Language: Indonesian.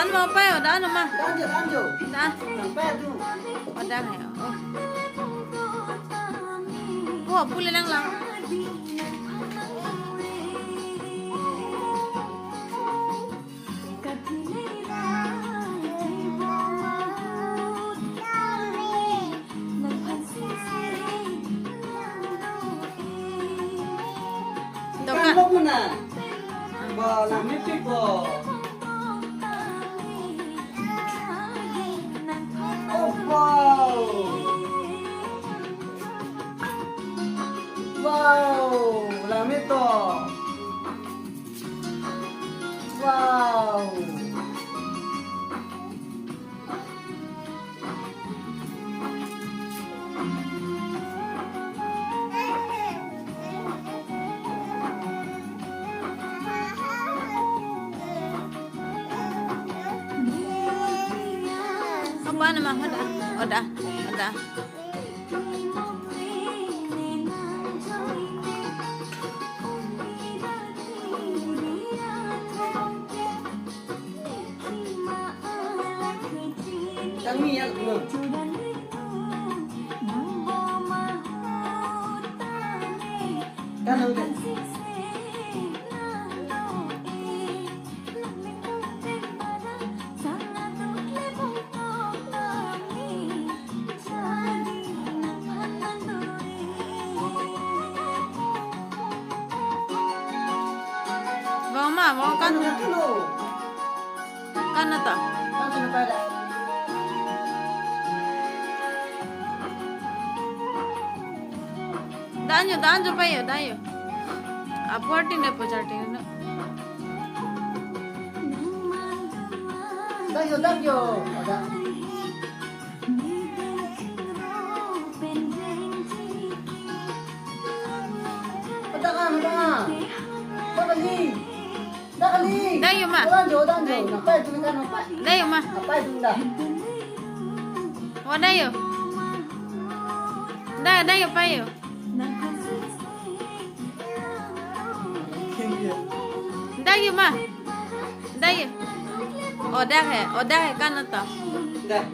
Dan mau apa ya? Dan mah. Dan jo. Dan. Sampai tu. Oh dah ya. Oh, boleh lang lang. Kan lo mana? Bola mimpi bo. Oh wow. Wow, lami to. Wow. Apa nama? Udah. Kami yang belum. Kan udah. Mau kan Dulu. kan atau? Kan sudah pada. Dan jo pa yo. Aporti ne pojati na. Dan yo. Ada. Ada. Kali. Dah yo mah. Dan jo. Nampak tu kan nampak. Dah yo mah. Apa itu dah? Oh dah yo. Dah yo pa yo. Dah yo mah. Dah yo. Oh dah hai kan atau? Dah.